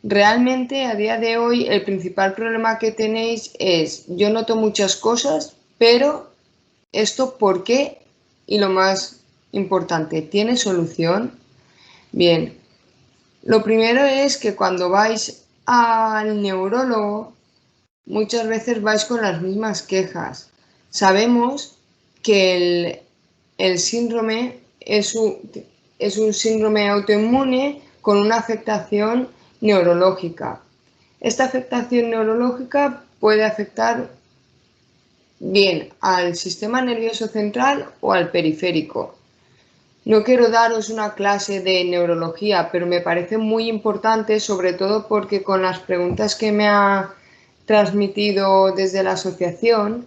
Realmente a día de hoy el principal problema que tenéis es, yo noto muchas cosas, pero esto ¿por qué? Y lo más importante, ¿tiene solución? Bien, lo primero es que cuando vais al neurólogo, muchas veces vais con las mismas quejas. Sabemos que el síndrome es un síndrome autoinmune con una afectación neurológica. Esta afectación neurológica puede afectar bien al sistema nervioso central o al periférico. No quiero daros una clase de neurología, pero me parece muy importante, sobre todo porque con las preguntas que me ha transmitido desde la asociación,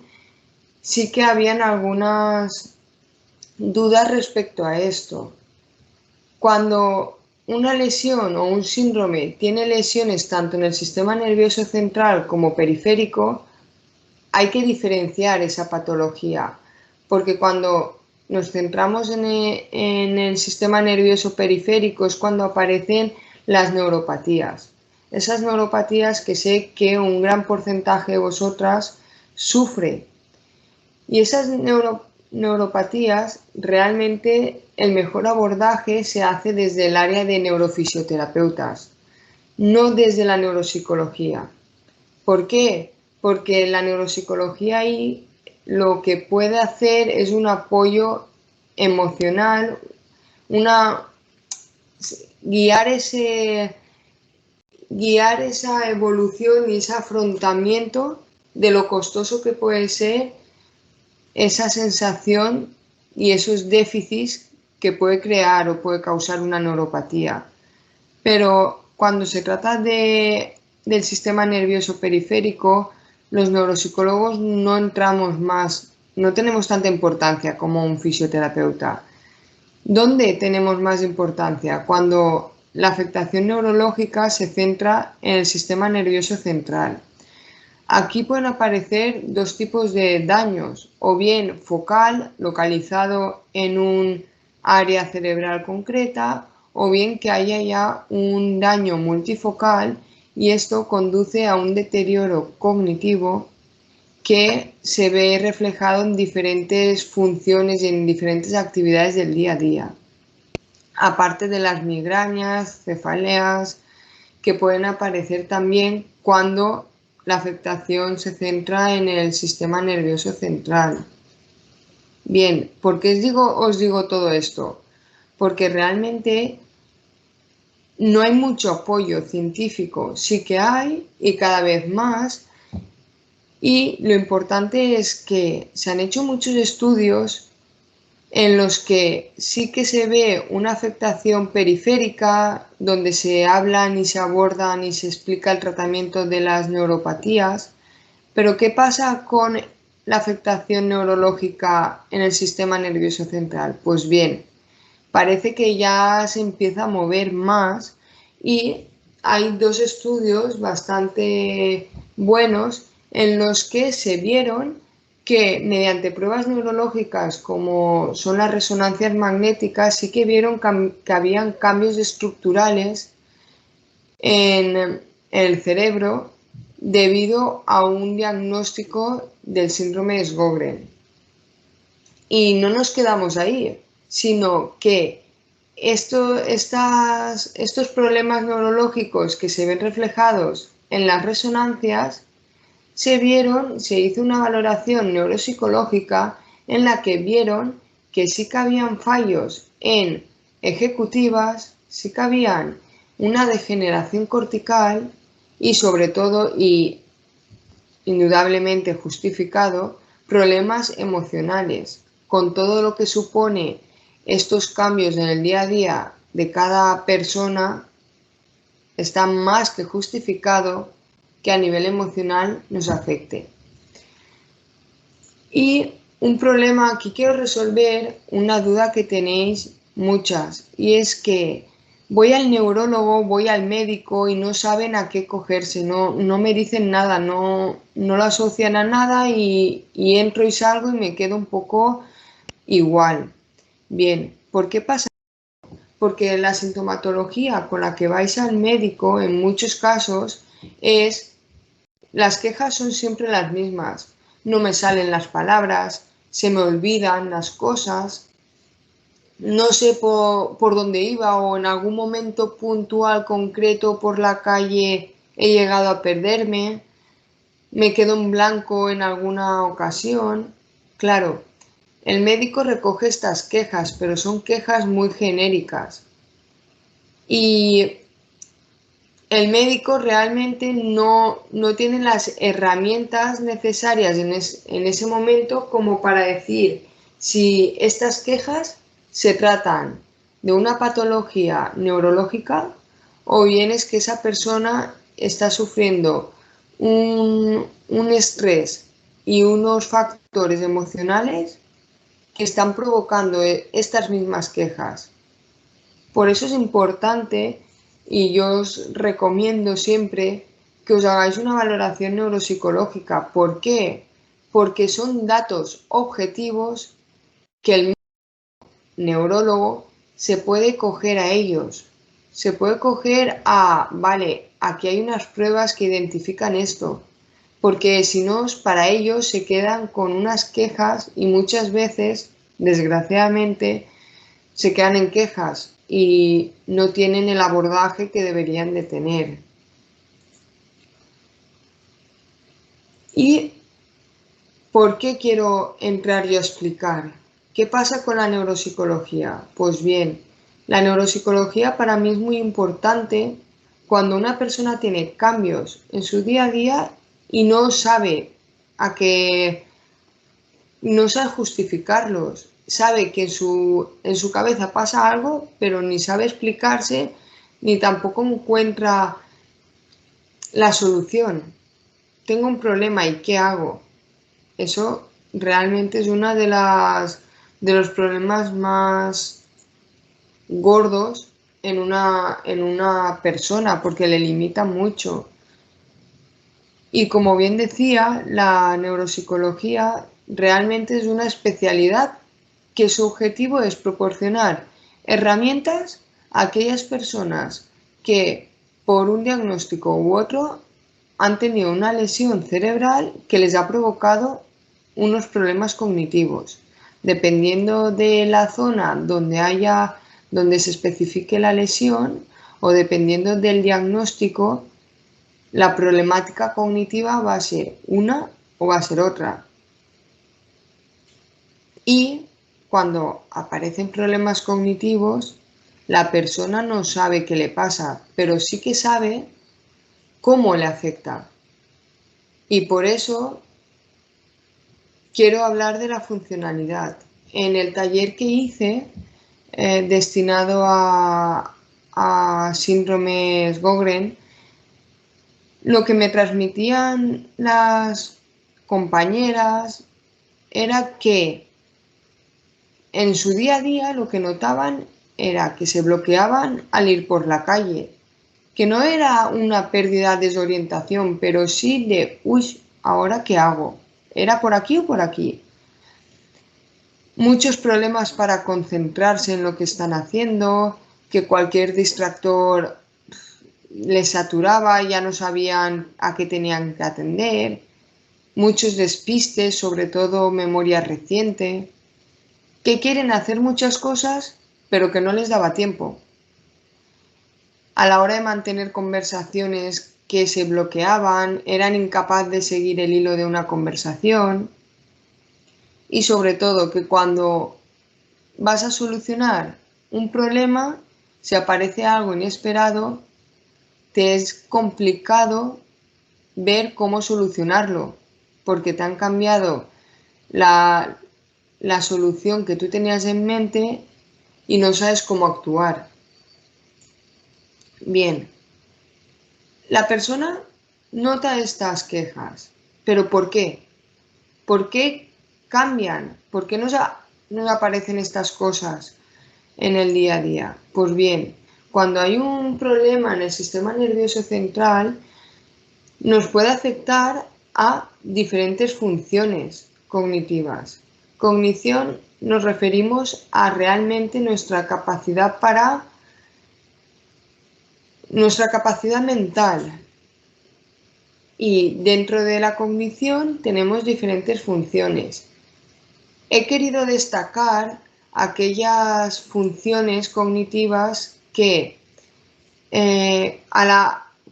sí que habían algunas dudas respecto a esto. Cuando una lesión o un síndrome tiene lesiones tanto en el sistema nervioso central como periférico, hay que diferenciar esa patología, porque cuando nos centramos en el sistema nervioso periférico es cuando aparecen las neuropatías. Esas neuropatías que sé que un gran porcentaje de vosotras sufre. Y esas neuropatías, realmente el mejor abordaje se hace desde el área de neurofisioterapeutas, no desde la neuropsicología. ¿Por qué? Porque la neuropsicología ahí lo que puede hacer es un apoyo emocional, una, guiar, guiar esa evolución y ese afrontamiento de lo costoso que puede ser esa sensación y esos déficits que puede crear o puede causar una neuropatía. Pero cuando se trata del sistema nervioso periférico, los neuropsicólogos no entramos más, no tenemos tanta importancia como un fisioterapeuta. ¿Dónde tenemos más importancia? Cuando la afectación neurológica se centra en el sistema nervioso central. Aquí pueden aparecer dos tipos de daños, o bien focal, localizado en un área cerebral concreta, o bien que haya ya un daño multifocal y esto conduce a un deterioro cognitivo que se ve reflejado en diferentes funciones y en diferentes actividades del día a día. Aparte de las migrañas, cefaleas, que pueden aparecer también cuando la afectación se centra en el sistema nervioso central. Bien, ¿por qué os digo todo esto? Porque realmente no hay mucho apoyo científico, sí que hay y cada vez más. Y lo importante es que se han hecho muchos estudios en los que sí que se ve una afectación periférica, donde se hablan y se abordan y se explica el tratamiento de las neuropatías, pero ¿qué pasa con la afectación neurológica en el sistema nervioso central? Pues bien, parece que ya se empieza a mover más y hay dos estudios bastante buenos en los que se vieron que mediante pruebas neurológicas como son las resonancias magnéticas sí que vieron que habían cambios estructurales en el cerebro debido a un diagnóstico del síndrome de Sjögren. Y no nos quedamos ahí, sino que estos problemas neurológicos que se ven reflejados en las resonancias se hizo una valoración neuropsicológica en la que vieron que sí que habían fallos en ejecutivas, sí que habían una degeneración cortical y sobre todo, y indudablemente justificado, problemas emocionales, con todo lo que supone estos cambios en el día a día de cada persona, está más que justificado que a nivel emocional nos afecte. Y un problema aquí quiero resolver, una duda que tenéis muchas, y es que voy al neurólogo, voy al médico y no saben a qué cogerse, no me dicen nada, no lo asocian a nada y entro y salgo y me quedo un poco igual. Bien, ¿por qué pasa? porque la sintomatología con la que vais al médico en muchos casos es, las quejas son siempre las mismas. No me salen las palabras, se me olvidan las cosas, no sé por dónde iba o en algún momento puntual, concreto, por la calle he llegado a perderme, me quedo en blanco en alguna ocasión. Claro, el médico recoge estas quejas, pero son quejas muy genéricas. Y el médico realmente no tiene las herramientas necesarias en ese momento como para decir si estas quejas se tratan de una patología neurológica o bien es que esa persona está sufriendo un estrés y unos factores emocionales que están provocando estas mismas quejas. Por eso es importante y yo os recomiendo siempre que os hagáis una valoración neuropsicológica. ¿Por qué? Porque son datos objetivos que el neurólogo se puede coger a ellos. Se puede coger a, vale, aquí hay unas pruebas que identifican esto. Porque si no, para ellos se quedan con unas quejas y muchas veces, desgraciadamente, se quedan en quejas y no tienen el abordaje que deberían de tener. ¿Y por qué quiero entrar yo a explicar? ¿Qué pasa con la neuropsicología? Pues bien, la neuropsicología para mí es muy importante cuando una persona tiene cambios en su día a día y no sabe no sabe justificarlos. Sabe que en su cabeza pasa algo, pero ni sabe explicarse, ni tampoco encuentra la solución. Tengo un problema y ¿qué hago? Eso realmente es uno de los problemas más gordos en una persona, porque le limita mucho. Y como bien decía, la neuropsicología realmente es una especialidad que su objetivo es proporcionar herramientas a aquellas personas que por un diagnóstico u otro han tenido una lesión cerebral que les ha provocado unos problemas cognitivos. Dependiendo de la zona donde se especifique la lesión o dependiendo del diagnóstico, la problemática cognitiva va a ser una o va a ser otra. Y cuando aparecen problemas cognitivos, la persona no sabe qué le pasa, pero sí que sabe cómo le afecta. Y por eso quiero hablar de la funcionalidad. En el taller que hice, destinado a síndromes Sjögren, lo que me transmitían las compañeras era que en su día a día lo que notaban era que se bloqueaban al ir por la calle, que no era una pérdida de desorientación, pero sí de, uy, ¿ahora qué hago? ¿Era por aquí o por aquí? Muchos problemas para concentrarse en lo que están haciendo, que cualquier distractor les saturaba, ya no sabían a qué tenían que atender, muchos despistes, sobre todo memoria reciente, que quieren hacer muchas cosas, pero que no les daba tiempo. A la hora de mantener conversaciones que se bloqueaban, eran incapaces de seguir el hilo de una conversación y sobre todo que cuando vas a solucionar un problema, si aparece algo inesperado, te es complicado ver cómo solucionarlo, porque te han cambiado la solución que tú tenías en mente y no sabes cómo actuar. Bien, la persona nota estas quejas, pero ¿por qué? ¿Por qué cambian? ¿Por qué nos aparecen estas cosas en el día a día? Pues bien, cuando hay un problema en el sistema nervioso central, nos puede afectar a diferentes funciones cognitivas. Cognición nos referimos a realmente nuestra capacidad para nuestra capacidad mental. Y dentro de la cognición tenemos diferentes funciones. He querido destacar aquellas funciones cognitivas que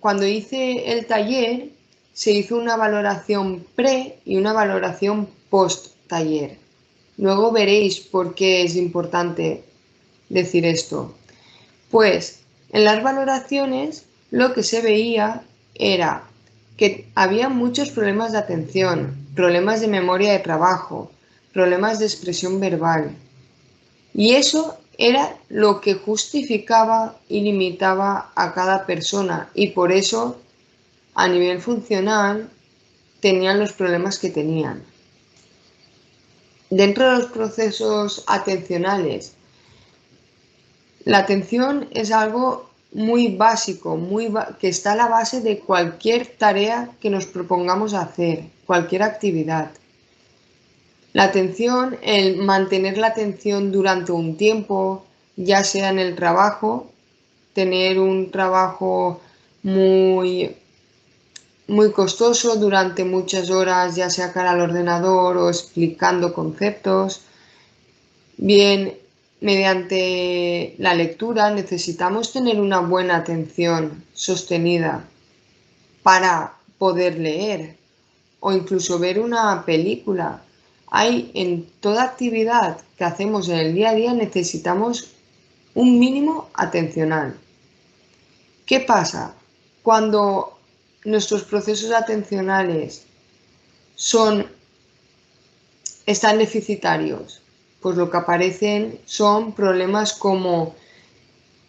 cuando hice el taller se hizo una valoración pre y una valoración post taller. Luego veréis por qué es importante decir esto. Pues en las valoraciones lo que se veía era que había muchos problemas de atención, problemas de memoria de trabajo, problemas de expresión verbal. Y eso era lo que justificaba y limitaba a cada persona y por eso a nivel funcional tenían los problemas que tenían. Dentro de los procesos atencionales, la atención es algo muy básico, que está a la base de cualquier tarea que nos propongamos hacer, cualquier actividad. La atención, el mantener la atención durante un tiempo, ya sea en el trabajo, tener un trabajo muy costoso durante muchas horas, ya sea cara al ordenador o explicando conceptos. Bien, mediante la lectura necesitamos tener una buena atención sostenida para poder leer o incluso ver una película. Hay en toda actividad que hacemos en el día a día necesitamos un mínimo atencional. ¿Qué pasa? Cuando nuestros procesos atencionales están deficitarios, pues lo que aparecen son problemas como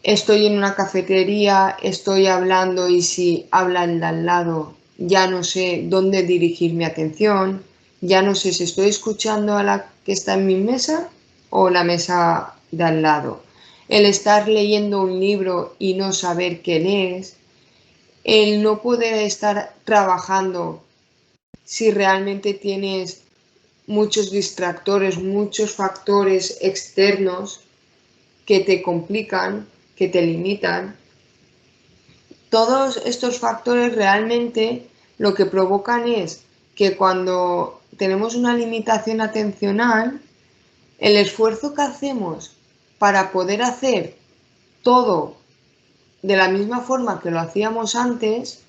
estoy en una cafetería, estoy hablando y si habla el de al lado, ya no sé dónde dirigir mi atención, ya no sé si estoy escuchando a la que está en mi mesa o la mesa de al lado. El estar leyendo un libro y no saber qué lees, el no poder estar trabajando si realmente tienes muchos distractores, muchos factores externos que te complican, que te limitan. Todos estos factores realmente lo que provocan es que cuando tenemos una limitación atencional, el esfuerzo que hacemos para poder hacer todo de la misma forma que lo hacíamos antes,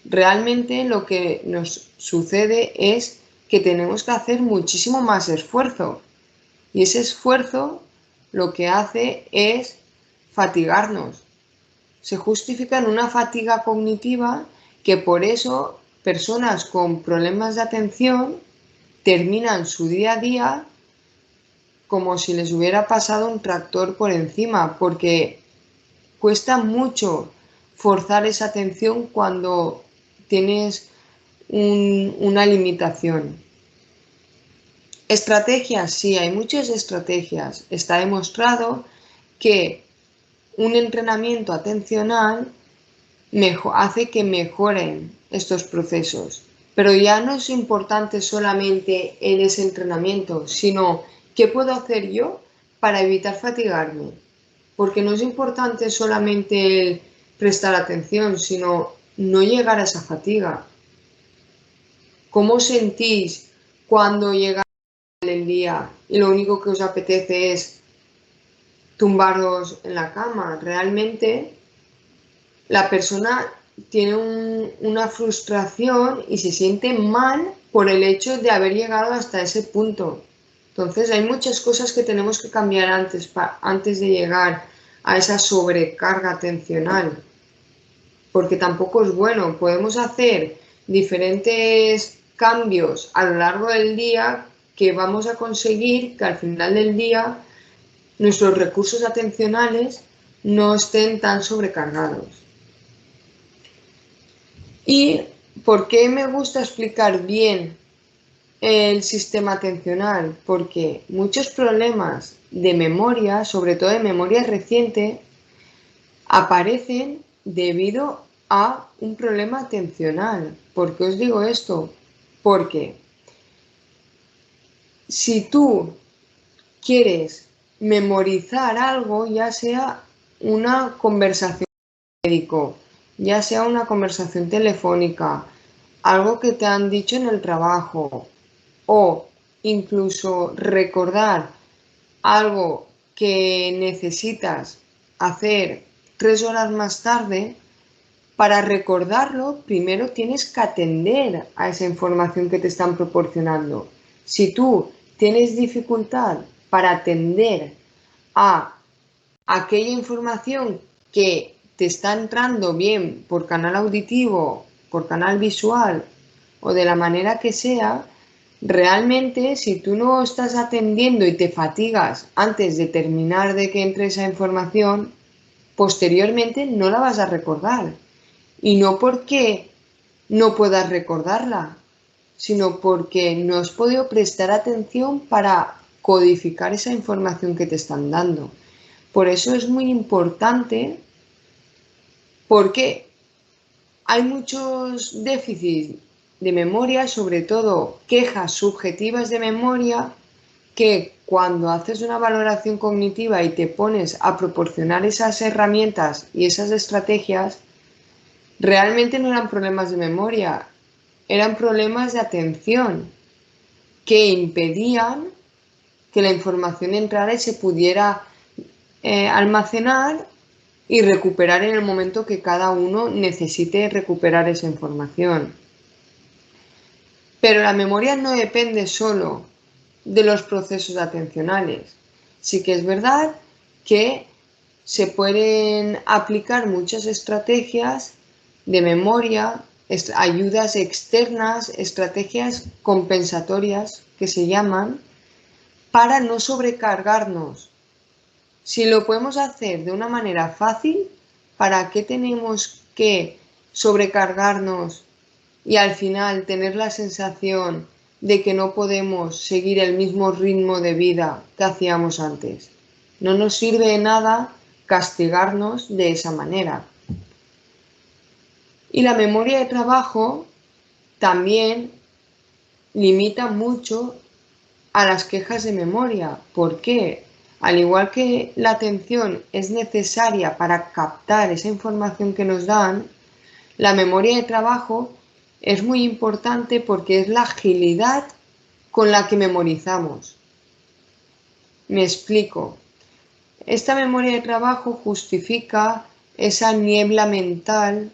realmente lo que nos sucede es que tenemos que hacer muchísimo más esfuerzo. Y ese esfuerzo lo que hace es fatigarnos. Se justifica en una fatiga cognitiva que por eso personas con problemas de atención terminan su día a día como si les hubiera pasado un tractor por encima, porque cuesta mucho forzar esa atención cuando tienes una limitación. Estrategias, sí, hay muchas estrategias. Está demostrado que un entrenamiento atencional hace que mejoren estos procesos. Pero ya no es importante solamente en ese entrenamiento, sino qué puedo hacer yo para evitar fatigarme. Porque no es importante solamente el prestar atención, sino no llegar a esa fatiga. ¿Cómo sentís cuando llega el día y lo único que os apetece es tumbaros en la cama? Realmente la persona tiene una frustración y se siente mal por el hecho de haber llegado hasta ese punto. Entonces hay muchas cosas que tenemos que cambiar antes de llegar a esa sobrecarga atencional, porque tampoco es bueno. Podemos hacer diferentes cambios a lo largo del día que vamos a conseguir que al final del día nuestros recursos atencionales no estén tan sobrecargados. ¿Y por qué me gusta explicar bien el sistema atencional? Porque muchos problemas de memoria, sobre todo de memoria reciente, aparecen debido a un problema atencional. ¿Por qué os digo esto? Porque si tú quieres memorizar algo, ya sea una conversación médico, ya sea una conversación telefónica, algo que te han dicho en el trabajo o incluso recordar algo que necesitas hacer 3 horas más tarde, para recordarlo, primero tienes que atender a esa información que te están proporcionando. Si tú tienes dificultad para atender a aquella información que te está entrando bien por canal auditivo, por canal visual o de la manera que sea, realmente si tú no estás atendiendo y te fatigas antes de terminar de que entre esa información, posteriormente no la vas a recordar. Y no porque no puedas recordarla, sino porque no has podido prestar atención para codificar esa información que te están dando. Por eso es muy importante, porque hay muchos déficits de memoria, sobre todo quejas subjetivas de memoria, que cuando haces una valoración cognitiva y te pones a proporcionar esas herramientas y esas estrategias, realmente no eran problemas de memoria, eran problemas de atención que impedían que la información entrara y se pudiera almacenar y recuperar en el momento que cada uno necesite recuperar esa información. Pero la memoria no depende solo de los procesos atencionales. Sí que es verdad que se pueden aplicar muchas estrategias de memoria, ayudas externas, estrategias compensatorias que se llaman, para no sobrecargarnos. Si lo podemos hacer de una manera fácil, ¿para qué tenemos que sobrecargarnos y al final tener la sensación de que no podemos seguir el mismo ritmo de vida que hacíamos antes? No nos sirve de nada castigarnos de esa manera. Y la memoria de trabajo también limita mucho a las quejas de memoria. ¿Por qué? Al igual que la atención es necesaria para captar esa información que nos dan, la memoria de trabajo es muy importante porque es la agilidad con la que memorizamos. Me explico. Esta memoria de trabajo justifica esa niebla mental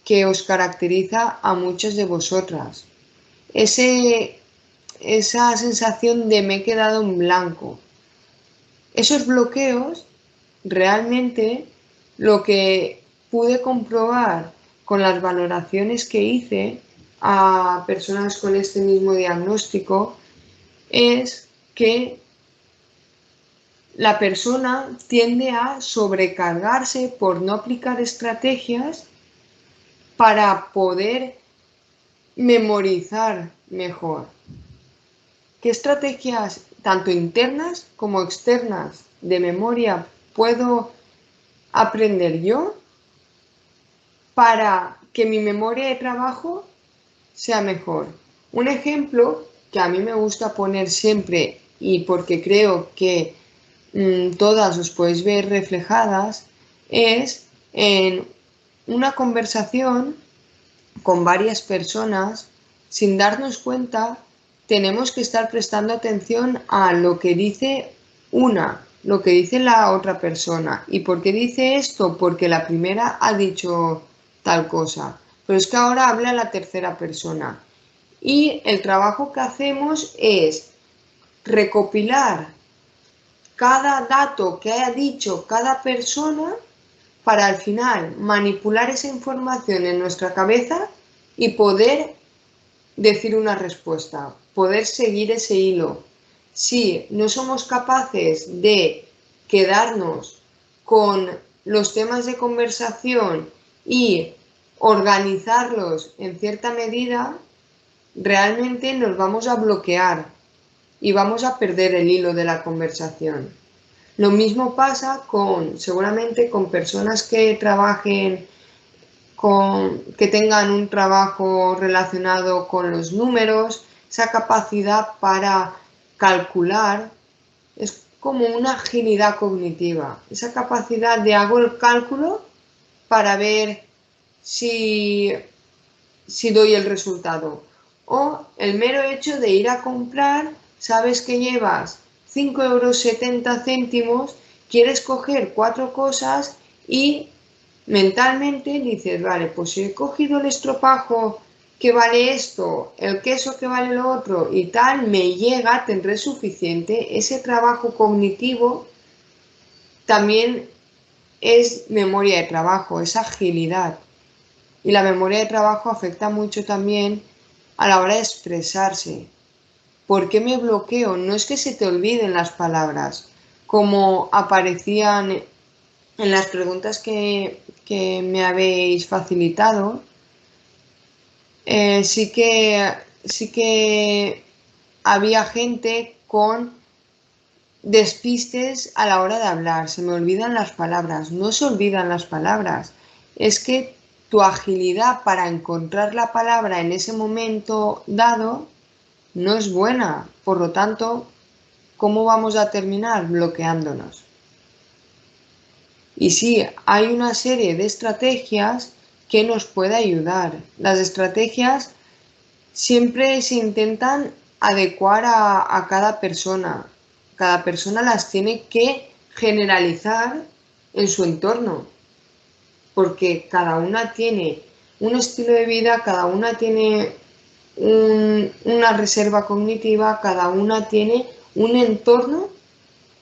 que os caracteriza a muchas de vosotras. Esa sensación de me he quedado en blanco. Esos bloqueos, realmente lo que pude comprobar con las valoraciones que hice a personas con este mismo diagnóstico, es que la persona tiende a sobrecargarse por no aplicar estrategias para poder memorizar mejor. ¿Qué estrategias, tanto internas como externas, de memoria puedo aprender yo para que mi memoria de trabajo sea mejor? Un ejemplo que a mí me gusta poner siempre, y porque creo que todas os podéis ver reflejadas, es en una conversación con varias personas. Sin darnos cuenta, tenemos que estar prestando atención a lo que dice lo que dice la otra persona. ¿Y por qué dice esto? Porque la primera ha dicho tal cosa, pero es que ahora habla la tercera persona. Y el trabajo que hacemos es recopilar cada dato que haya dicho cada persona para al final manipular esa información en nuestra cabeza y poder decir una respuesta, poder seguir ese hilo. Si no somos capaces de quedarnos con los temas de conversación y organizarlos en cierta medida, realmente nos vamos a bloquear y vamos a perder el hilo de la conversación. Lo mismo pasa seguramente con personas que trabajen que tengan un trabajo relacionado con los números, esa capacidad para calcular, es como una agilidad cognitiva, esa capacidad de hago el cálculo para ver si doy el resultado. O el mero hecho de ir a comprar, sabes que llevas 5,70 €, quieres coger 4 cosas y mentalmente dices, vale, pues si he cogido el estropajo que vale esto, el queso que vale lo otro y tal, me llega, tendré suficiente. Ese trabajo cognitivo también es memoria de trabajo, es agilidad. Y la memoria de trabajo afecta mucho también a la hora de expresarse. ¿Por qué me bloqueo? No es que se te olviden las palabras, como aparecían en las preguntas que me habéis facilitado. Sí que había gente con despistes a la hora de hablar, se me olvidan las palabras, no se olvidan las palabras, es que tu agilidad para encontrar la palabra en ese momento dado no es buena, por lo tanto, ¿cómo vamos a terminar? Bloqueándonos. Y sí, hay una serie de estrategias que nos puede ayudar. Las estrategias siempre se intentan adecuar a cada persona. Cada persona las tiene que generalizar en su entorno, porque cada una tiene un estilo de vida, cada una tiene una reserva cognitiva, cada una tiene un entorno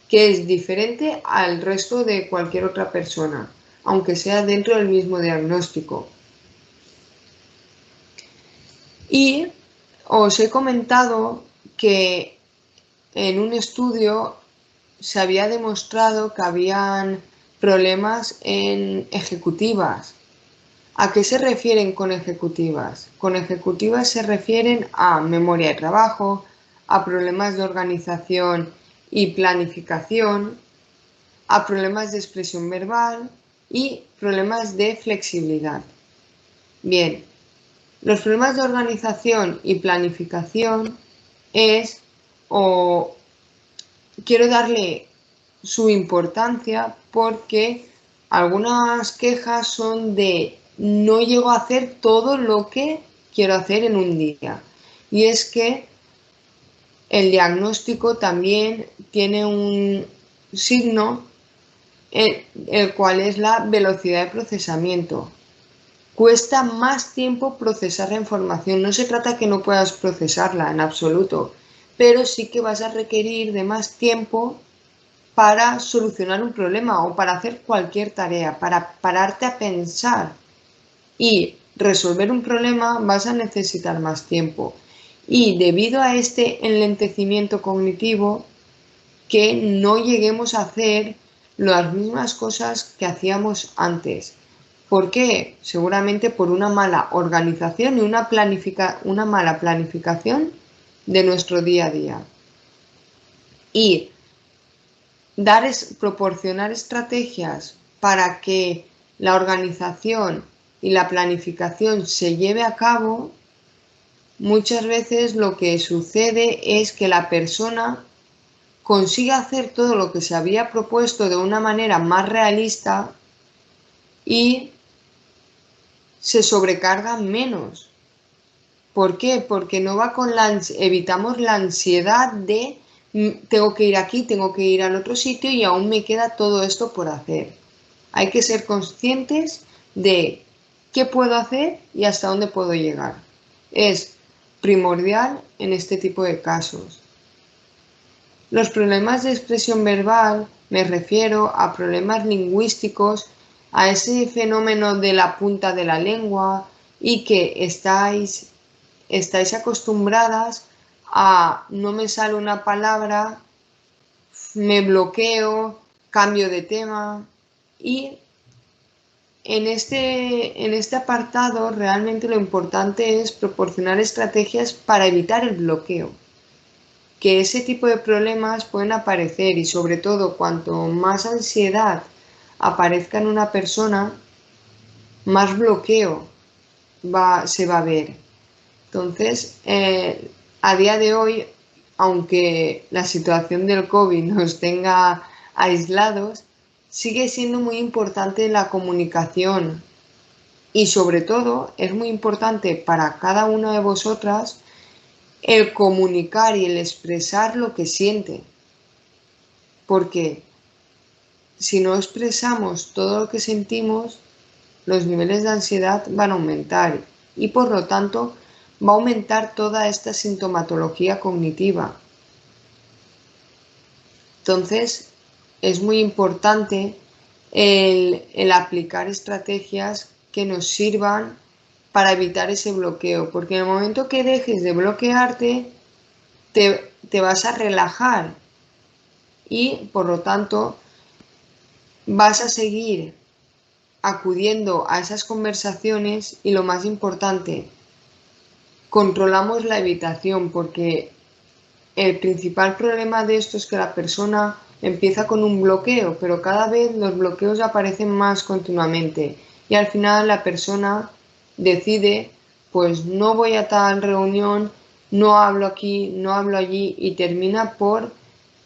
que es diferente al resto de cualquier otra persona, aunque sea dentro del mismo diagnóstico. Y os he comentado que en un estudio se había demostrado que habían problemas en ejecutivas. ¿A qué se refieren con ejecutivas? Con ejecutivas se refieren a memoria de trabajo, a problemas de organización y planificación, a problemas de expresión verbal y problemas de flexibilidad. Bien, los problemas de organización y planificación es, o quiero darle su importancia porque algunas quejas son de no llego a hacer todo lo que quiero hacer en un día. Y es que el diagnóstico también tiene un signo, el cual es la velocidad de procesamiento. Cuesta más tiempo procesar la información. No se trata que no puedas procesarla en absoluto, pero sí que vas a requerir de más tiempo para solucionar un problema o para hacer cualquier tarea, para pararte a pensar y resolver un problema vas a necesitar más tiempo. Y debido a este enlentecimiento cognitivo, que no lleguemos a hacer las mismas cosas que hacíamos antes. ¿Por qué? Seguramente por una mala organización y una mala planificación de nuestro día a día. Y proporcionar estrategias para que la organización y la planificación se lleve a cabo, muchas veces lo que sucede es que la persona consigue hacer todo lo que se había propuesto de una manera más realista y se sobrecarga menos. ¿Por qué? Porque no va con evitamos la ansiedad de tengo que ir aquí, tengo que ir al otro sitio y aún me queda todo esto por hacer. Hay que ser conscientes de qué puedo hacer y hasta dónde puedo llegar. Es primordial en este tipo de casos. Los problemas de expresión verbal, me refiero a problemas lingüísticos, a ese fenómeno de la punta de la lengua y que estáis acostumbradas a no me sale una palabra, me bloqueo, cambio de tema y en este apartado realmente lo importante es proporcionar estrategias para evitar el bloqueo, que ese tipo de problemas pueden aparecer y sobre todo cuanto más ansiedad aparezca en una persona, más bloqueo se va a ver. Entonces, a día de hoy, aunque la situación del COVID nos tenga aislados, sigue siendo muy importante la comunicación y sobre todo es muy importante para cada una de vosotras el comunicar y el expresar lo que siente, porque si no expresamos todo lo que sentimos, los niveles de ansiedad van a aumentar y por lo tanto va a aumentar toda esta sintomatología cognitiva. Entonces es muy importante el aplicar estrategias que nos sirvan para evitar ese bloqueo, porque en el momento que dejes de bloquearte, te vas a relajar y por lo tanto vas a seguir acudiendo a esas conversaciones y lo más importante, controlamos la evitación porque el principal problema de esto es que la persona empieza con un bloqueo, pero cada vez los bloqueos aparecen más continuamente y al final la persona decide, pues no voy a tal reunión, no hablo aquí, no hablo allí y termina por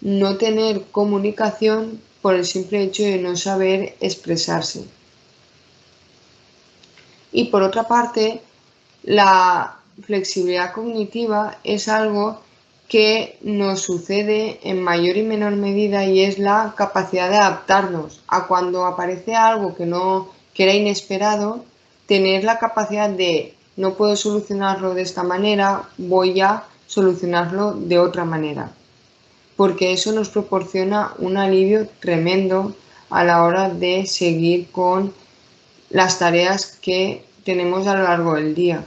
no tener comunicación por el simple hecho de no saber expresarse. Y por otra parte, la flexibilidad cognitiva es algo que nos sucede en mayor y menor medida y es la capacidad de adaptarnos a cuando aparece algo que era inesperado, tener la capacidad de no puedo solucionarlo de esta manera, voy a solucionarlo de otra manera, porque eso nos proporciona un alivio tremendo a la hora de seguir con las tareas que tenemos a lo largo del día.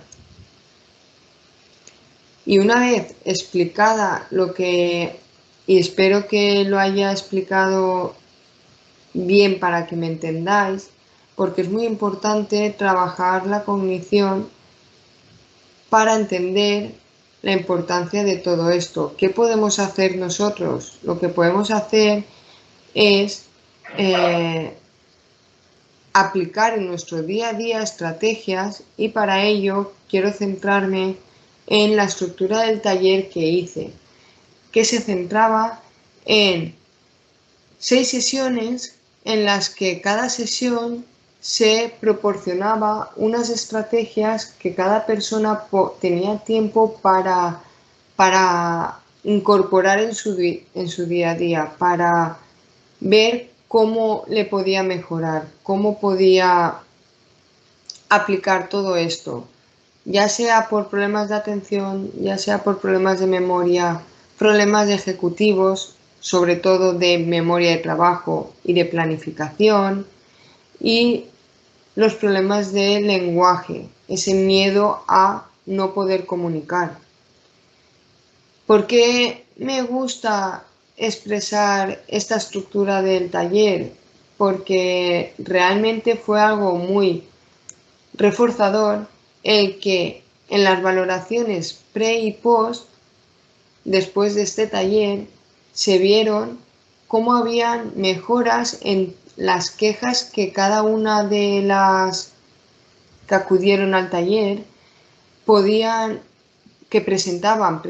Y una vez explicada lo que, y espero que lo haya explicado bien para que me entendáis, porque es muy importante trabajar la cognición para entender la importancia de todo esto. ¿Qué podemos hacer nosotros? Lo que podemos hacer es aplicar en nuestro día a día estrategias y para ello quiero centrarme en la estructura del taller que hice, que se centraba en 6 sesiones en las que cada sesión se proporcionaba unas estrategias que cada persona tenía tiempo para incorporar en su día a día, para ver cómo le podía mejorar, cómo podía aplicar todo esto, ya sea por problemas de atención, ya sea por problemas de memoria, problemas ejecutivos, sobre todo de memoria de trabajo y de planificación, y los problemas de lenguaje, ese miedo a no poder comunicar. ¿Por qué me gusta expresar esta estructura del taller? Porque realmente fue algo muy reforzador el que en las valoraciones pre y post, después de este taller, se vieron cómo habían mejoras en las quejas que cada una de las que acudieron al taller que presentaban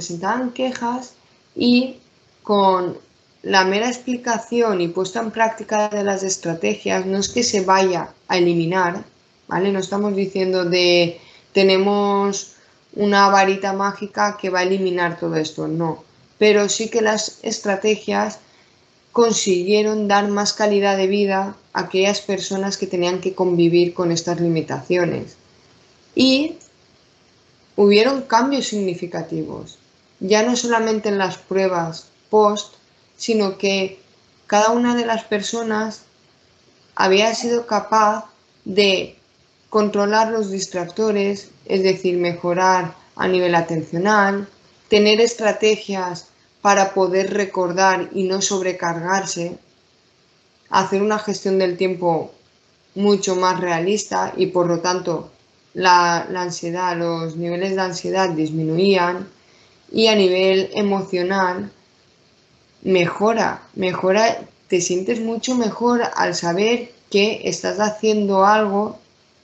quejas y con la mera explicación y puesta en práctica de las estrategias no es que se vaya a eliminar, ¿vale? No estamos diciendo de tenemos una varita mágica que va a eliminar todo esto, no. Pero sí que las estrategias consiguieron dar más calidad de vida a aquellas personas que tenían que convivir con estas limitaciones. Y hubieron cambios significativos, ya no solamente en las pruebas post, sino que cada una de las personas había sido capaz de controlar los distractores, es decir, mejorar a nivel atencional, tener estrategias para poder recordar y no sobrecargarse, hacer una gestión del tiempo mucho más realista y por lo tanto la ansiedad, los niveles de ansiedad disminuían y a nivel emocional mejora, te sientes mucho mejor al saber que estás haciendo algo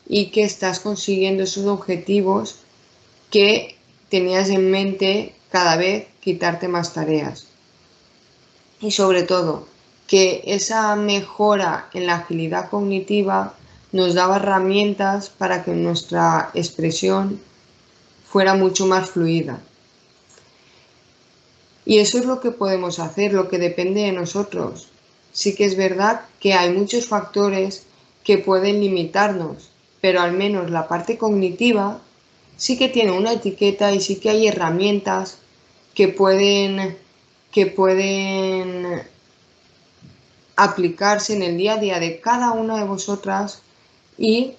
y que estás consiguiendo esos objetivos que tenías en mente cada vez quitarte más tareas. Y sobre todo, que esa mejora en la agilidad cognitiva nos daba herramientas para que nuestra expresión fuera mucho más fluida. Y eso es lo que podemos hacer, lo que depende de nosotros. Sí que es verdad que hay muchos factores que pueden limitarnos, pero al menos la parte cognitiva sí que tiene una etiqueta y sí que hay herramientas que pueden aplicarse en el día a día de cada una de vosotras y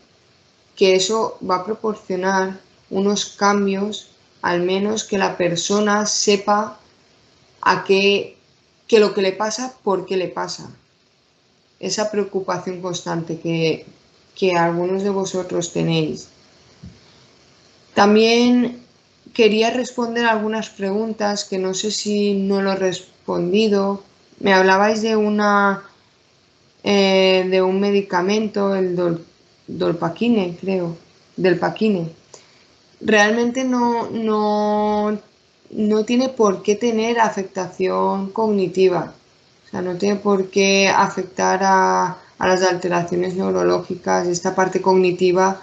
que eso va a proporcionar unos cambios, al menos que la persona sepa a que lo que le pasa, por qué le pasa. Esa preocupación constante que algunos de vosotros tenéis. También quería responder algunas preguntas que no sé si no lo he respondido. Me hablabais de de un medicamento, el Dolpaquine, creo, del Paquine. Realmente no tiene por qué tener afectación cognitiva. O sea, no tiene por qué afectar a las alteraciones neurológicas, esta parte cognitiva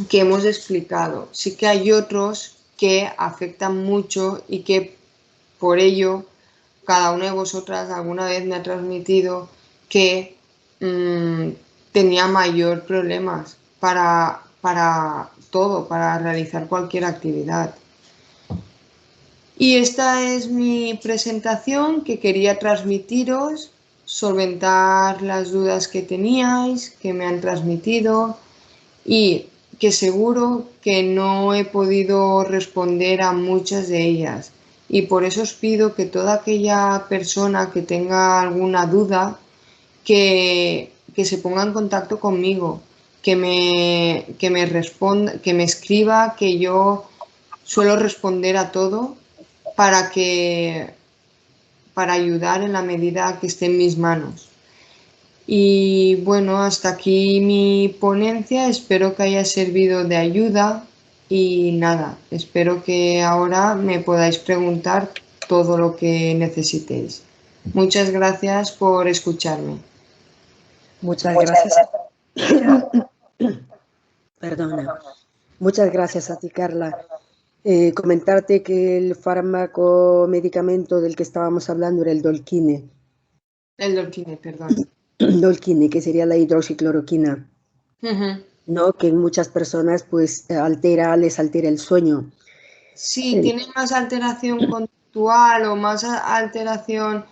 que hemos explicado. Sí que hay otros que afectan mucho y que por ello cada una de vosotras alguna vez me ha transmitido que tenía mayor problemas para todo, para realizar cualquier actividad. Y esta es mi presentación que quería transmitiros, solventar las dudas que teníais, que me han transmitido y que seguro que no he podido responder a muchas de ellas. Y por eso os pido que toda aquella persona que tenga alguna duda, que se ponga en contacto conmigo, que me responda, que me escriba, que yo suelo responder a todo para para ayudar en la medida que esté en mis manos. Y bueno, hasta aquí mi ponencia, espero que haya servido de ayuda y nada, espero que ahora me podáis preguntar todo lo que necesitéis. Muchas gracias por escucharme. Muchas gracias. Perdona. Muchas gracias a ti, Carla. Comentarte que el fármaco medicamento del que estábamos hablando era el Dolquine. El Dolquine, perdón. Dolquine, que sería la hidroxicloroquina, ¿no? Que en muchas personas pues les altera el sueño. Sí, tiene más alteración conductual o más alteración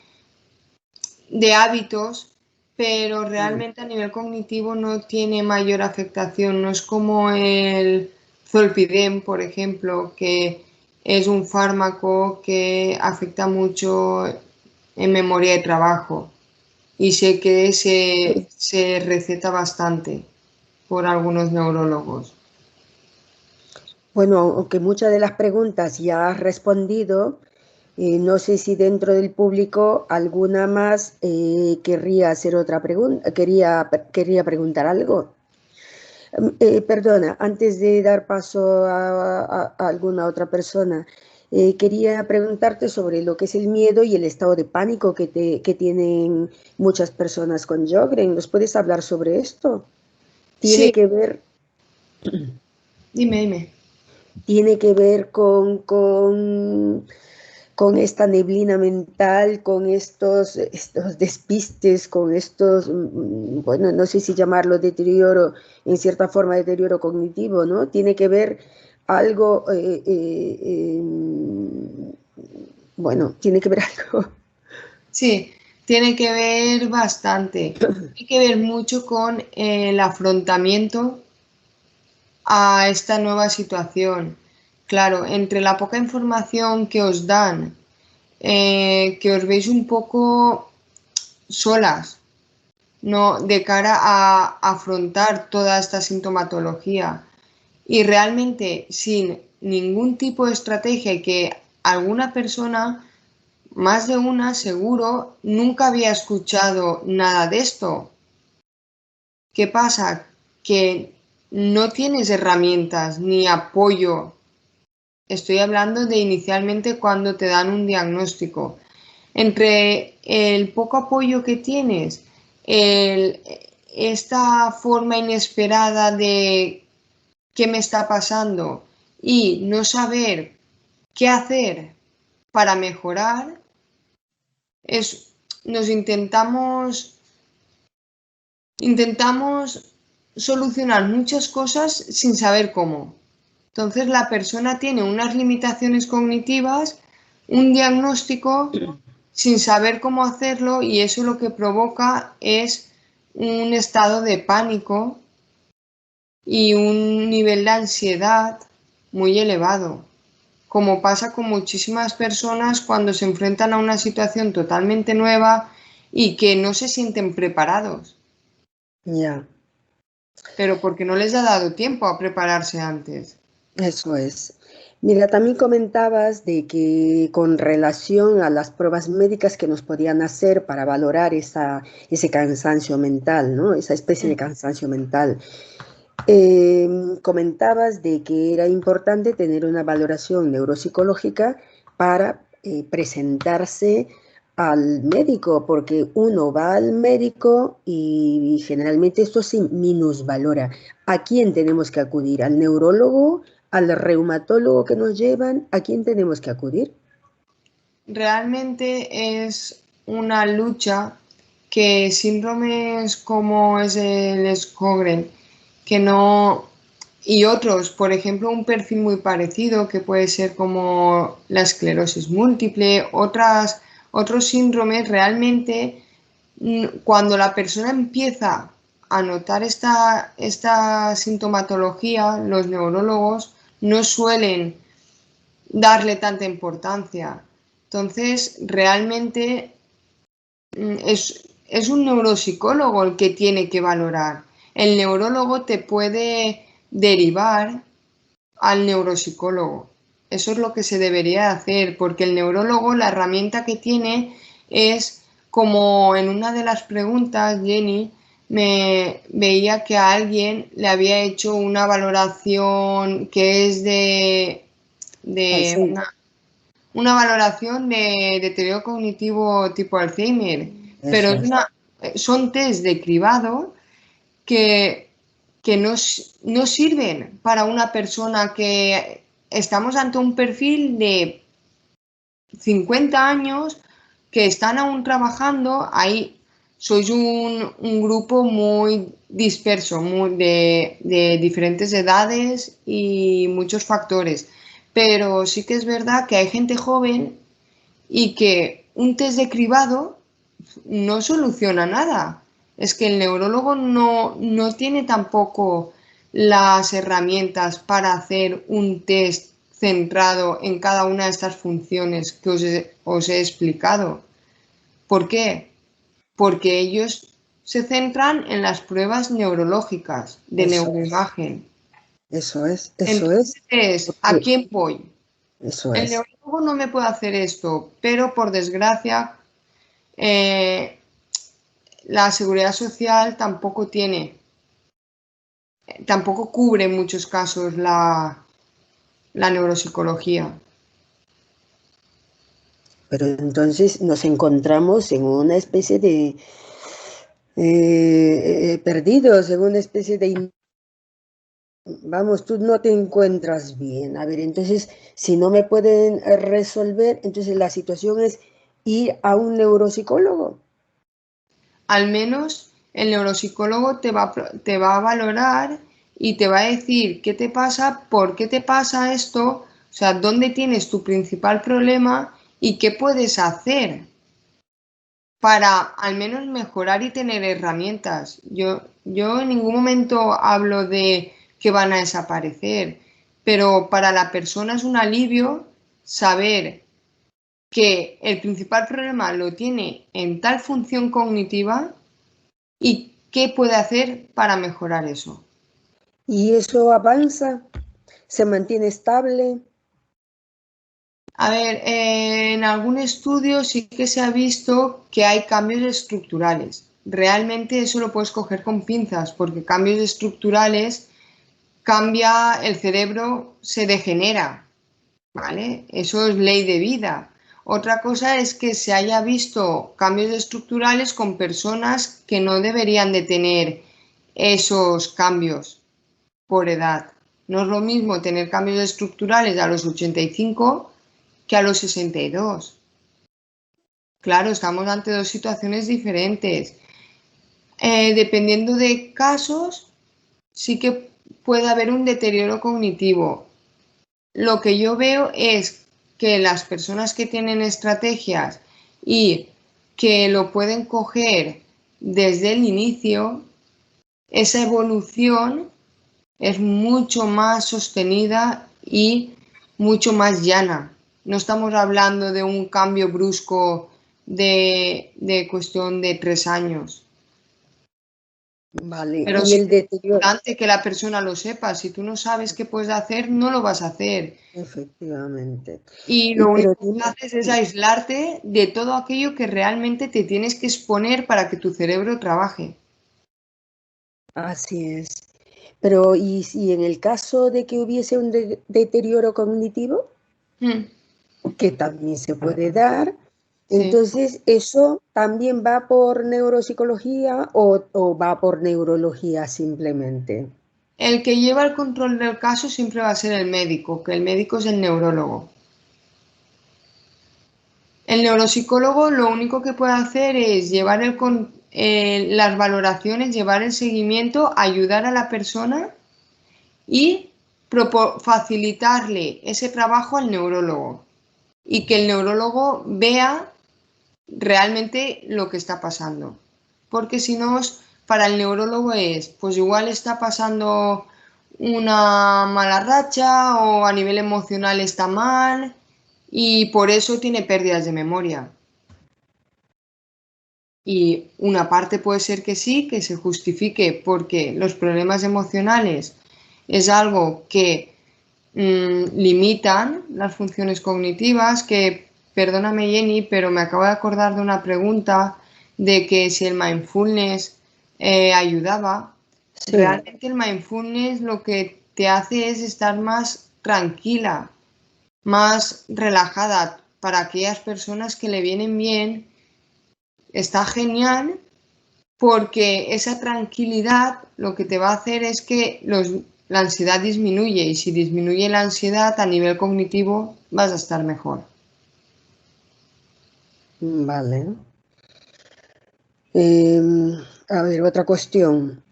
de hábitos, pero realmente a nivel cognitivo no tiene mayor afectación. No es como el Zolpidem, por ejemplo, que es un fármaco que afecta mucho en memoria de trabajo y sé que se receta bastante por algunos neurólogos. Bueno, aunque muchas de las preguntas ya has respondido, no sé si dentro del público alguna más querría hacer otra pregunta, quería preguntar algo. Perdona, antes de dar paso a alguna otra persona, quería preguntarte sobre lo que es el miedo y el estado de pánico que tienen muchas personas con Sjögren. ¿Nos puedes hablar sobre esto? Tiene Sí, que ver, dime. tiene que ver con esta neblina mental, con estos despistes, con estos, bueno, no sé si llamarlo deterioro, en cierta forma deterioro cognitivo, ¿no? Tiene que ver algo, bueno, tiene que ver algo. Sí, tiene que ver bastante. Tiene que ver mucho con el afrontamiento a esta nueva situación. Claro, entre la poca información que os dan, que os veis un poco solas, ¿no? De cara a afrontar toda esta sintomatología y realmente sin ningún tipo de estrategia y que alguna persona, más de una seguro, nunca había escuchado nada de esto. ¿Qué pasa? Que no tienes herramientas ni apoyo. Estoy hablando de inicialmente cuando te dan un diagnóstico. entre el poco apoyo que tienes, esta forma inesperada de qué me está pasando y no saber qué hacer para mejorar, nos intentamos solucionar muchas cosas sin saber cómo. Entonces la persona tiene unas limitaciones cognitivas, un diagnóstico sin saber cómo hacerlo, y eso lo que provoca es un estado de pánico y un nivel de ansiedad muy elevado, como pasa con muchísimas personas cuando se enfrentan a una situación totalmente nueva y que no se sienten preparados. Ya. Pero porque no les ha dado tiempo a prepararse antes. Eso es. Mira, también comentabas de que con relación a las pruebas médicas que nos podían hacer para valorar ese cansancio mental, ¿no? Esa especie de cansancio mental. Comentabas de que era importante tener una valoración neuropsicológica para presentarse al médico, porque uno va al médico y generalmente esto se minusvalora. ¿A quién tenemos que acudir? ¿Al neurólogo? ¿Al reumatólogo que nos llevan? ¿A quién tenemos que acudir? Realmente es una lucha que síndromes como es el Sjögren, que no, y otros, por ejemplo, un perfil muy parecido que puede ser como la esclerosis múltiple, otros síndromes, realmente cuando la persona empieza a notar esta sintomatología, los neurólogos no suelen darle tanta importancia. Entonces, realmente es un neuropsicólogo el que tiene que valorar. El neurólogo te puede derivar al neuropsicólogo. Eso es lo que se debería hacer, porque el neurólogo, la herramienta que tiene es, como en una de las preguntas, Jenny, me veía que a alguien le había hecho una valoración que es de Sí, una valoración de deterioro cognitivo tipo Alzheimer, pero eso es. son test de cribado que, que no sirven para una persona que estamos ante un perfil de 50 años que están aún trabajando. Ahí sois un grupo muy disperso, de diferentes edades y muchos factores, pero sí que es verdad que hay gente joven y que un test de cribado no soluciona nada. Es que el neurólogo no tiene tampoco las herramientas para hacer un test centrado en cada una de estas funciones que os he explicado. ¿Por qué? Porque ellos se centran en las pruebas neurológicas de Eso es. neuroimagen. Eso es. Eso es. Entonces, ¿a Porque quién voy? eso El es. neurólogo no me puede hacer esto, pero por desgracia eh, la seguridad social tampoco cubre en muchos casos la neuropsicología. Pero entonces nos encontramos en una especie de perdidos, en una especie de... Vamos, tú no te encuentras bien. A ver, entonces, si no me pueden resolver, entonces la situación es ir a un neuropsicólogo. Al menos el neuropsicólogo te va a valorar y te va a decir qué te pasa, por qué te pasa esto, o sea, dónde tienes tu principal problema y qué puedes hacer para al menos mejorar y tener herramientas. Yo en ningún momento hablo de que van a desaparecer, pero para la persona es un alivio saber que el principal problema lo tiene en tal función cognitiva y qué puede hacer para mejorar eso. Y eso avanza, se mantiene estable. A ver, en algún estudio sí que se ha visto que hay cambios estructurales. Realmente eso lo puedes coger con pinzas, porque cambios estructurales cambia, el cerebro se degenera, ¿vale? Eso es ley de vida. Otra cosa es que se haya visto cambios estructurales con personas que no deberían de tener esos cambios por edad. No es lo mismo tener cambios estructurales a los 85 que a los 62. Claro, estamos ante dos situaciones diferentes. Dependiendo de casos, sí que puede haber un deterioro cognitivo. Lo que yo veo es que las personas que tienen estrategias y que lo pueden coger desde el inicio, esa evolución es mucho más sostenida y mucho más llana. No estamos hablando de un cambio brusco de cuestión de 3 años. Vale, Pero y sí el que es deterioro, importante que la persona lo sepa. Si tú no sabes qué puedes hacer, no lo vas a hacer. efectivamente. Y Y lo pero único que haces es aislarte de todo aquello que realmente te tienes que exponer para que tu cerebro trabaje. así es. Pero, ¿y si en el caso de que hubiese un deterioro cognitivo, Mm, que también se puede dar, sí. entonces eso también va por neuropsicología o va por neurología simplemente? El que lleva el control del caso siempre va a ser el médico, que el médico es el neurólogo. El neuropsicólogo lo único que puede hacer es llevar las valoraciones, llevar el seguimiento, ayudar a la persona y facilitarle ese trabajo al neurólogo y que el neurólogo vea realmente lo que está pasando. Porque si no, para el neurólogo es, pues igual está pasando una mala racha o a nivel emocional está mal y por eso tiene pérdidas de memoria. Y una parte puede ser que sí, que se justifique porque los problemas emocionales es algo que limitan las funciones cognitivas, que, perdóname Jenny, pero me acabo de acordar de una pregunta de que si el mindfulness ayudaba. Sí, Realmente el mindfulness lo que te hace es estar más tranquila, más relajada para aquellas personas que le vienen bien. Está genial porque esa tranquilidad lo que te va a hacer es que la ansiedad disminuye y si disminuye la ansiedad a nivel cognitivo vas a estar mejor. vale. A ver, otra cuestión.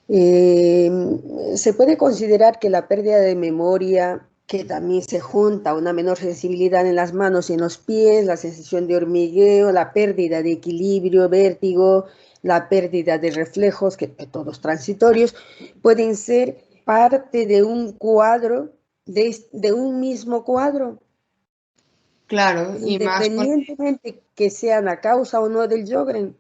¿Se puede considerar que la pérdida de memoria, que también se junta a una menor sensibilidad en las manos y en los pies, la sensación de hormigueo, la pérdida de equilibrio, vértigo, la pérdida de reflejos, que todos transitorios, pueden ser parte de un cuadro, de un mismo cuadro, Claro, y más con... independientemente que sean la causa o no del Sjögren?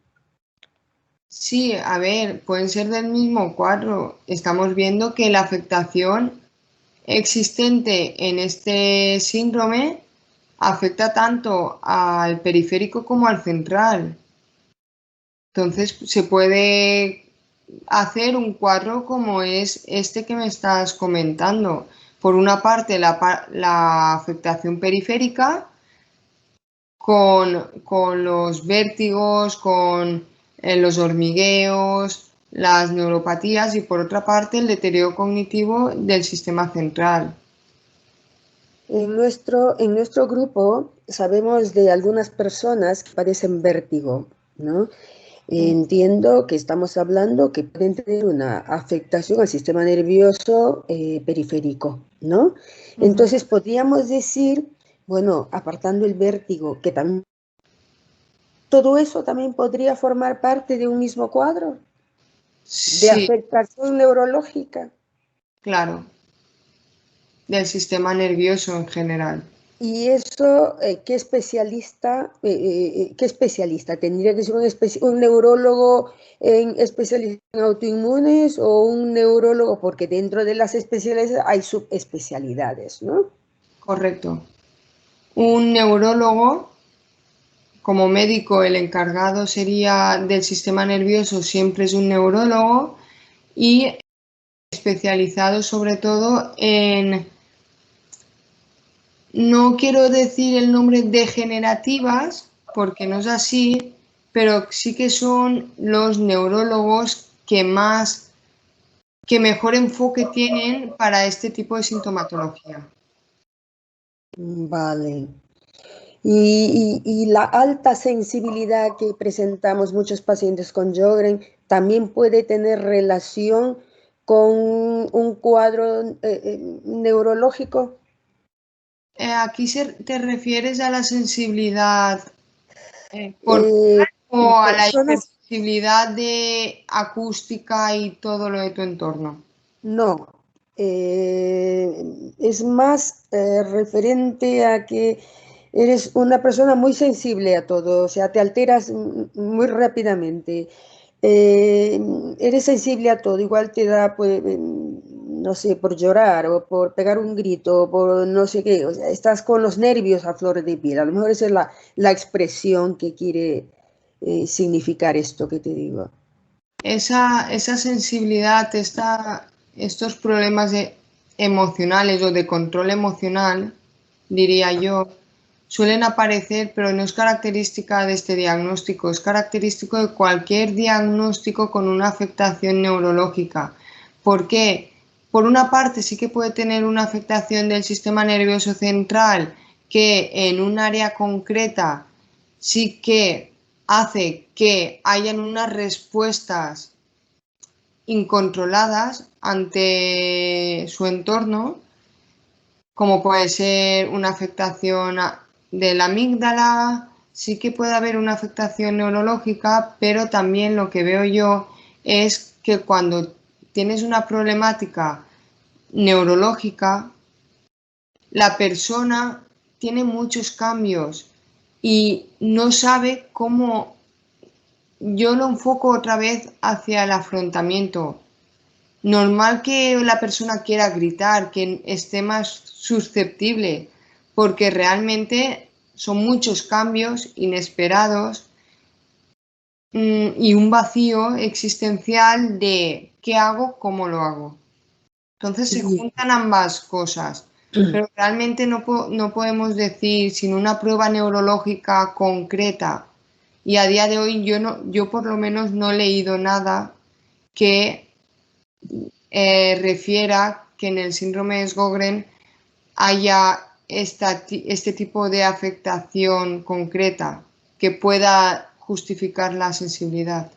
Sí, a ver, pueden ser del mismo cuadro. Estamos viendo que la afectación existente en este síndrome afecta tanto al periférico como al central. Entonces, se puede hacer un cuadro como es este que me estás comentando. Por una parte, la afectación periférica con los vértigos, con los hormigueos, las neuropatías y por otra parte el deterioro cognitivo del sistema central. En nuestro grupo sabemos de algunas personas que padecen vértigo, ¿no? Entiendo que estamos hablando que pueden tener una afectación al sistema nervioso periférico, ¿no? Ujú. Entonces podríamos decir, bueno, apartando el vértigo, que también todo eso también podría formar parte de un mismo cuadro de Sí, afectación neurológica. claro, del sistema nervioso en general. Y eso, qué especialista? ¿Tendría que ser un neurólogo especialista en autoinmunes o un neurólogo? Porque dentro de las especialidades hay subespecialidades, ¿no? Correcto. Un neurólogo, como médico, el encargado sería del sistema nervioso, siempre es un neurólogo y especializado sobre todo en no quiero decir el nombre degenerativas, porque no es así, pero sí que son los neurólogos que mejor enfoque tienen para este tipo de sintomatología. Vale. Y la alta sensibilidad que presentamos muchos pacientes con Sjögren también puede tener relación con un cuadro neurológico. ¿Aquí te refieres a la sensibilidad Eh, corporal o a la Personas, hipersensibilidad de acústica y todo lo de tu entorno? no. Es más referente a que eres una persona muy sensible a todo, o sea, te alteras muy rápidamente. Eh, Eres sensible a todo, igual te da, pues, no sé, por llorar o por pegar un grito, o por no sé qué, o sea, estás con los nervios a flor de piel. A lo mejor esa es la expresión que quiere significar esto que te digo. Esa sensibilidad, estos problemas emocionales o de control emocional, diría yo, suelen aparecer, pero no es característica de este diagnóstico, es característico de cualquier diagnóstico con una afectación neurológica. ¿Por qué? Por una parte sí que puede tener una afectación del sistema nervioso central que en un área concreta sí que hace que hayan unas respuestas incontroladas ante su entorno, como puede ser una afectación de la amígdala, sí que puede haber una afectación neurológica, pero también lo que veo yo es que cuando tienes una problemática neurológica, la persona tiene muchos cambios y no sabe cómo. Yo lo enfoco otra vez hacia el afrontamiento. Normal que la persona quiera gritar, que esté más susceptible, porque realmente son muchos cambios inesperados, y un vacío existencial de qué hago, cómo lo hago. Entonces se Sí. juntan ambas cosas, pero realmente no podemos decir sin una prueba neurológica concreta. Y a día de hoy yo por lo menos no he leído nada que refiera que en el síndrome de Sjögren haya este tipo de afectación concreta que pueda justificar la sensibilidad.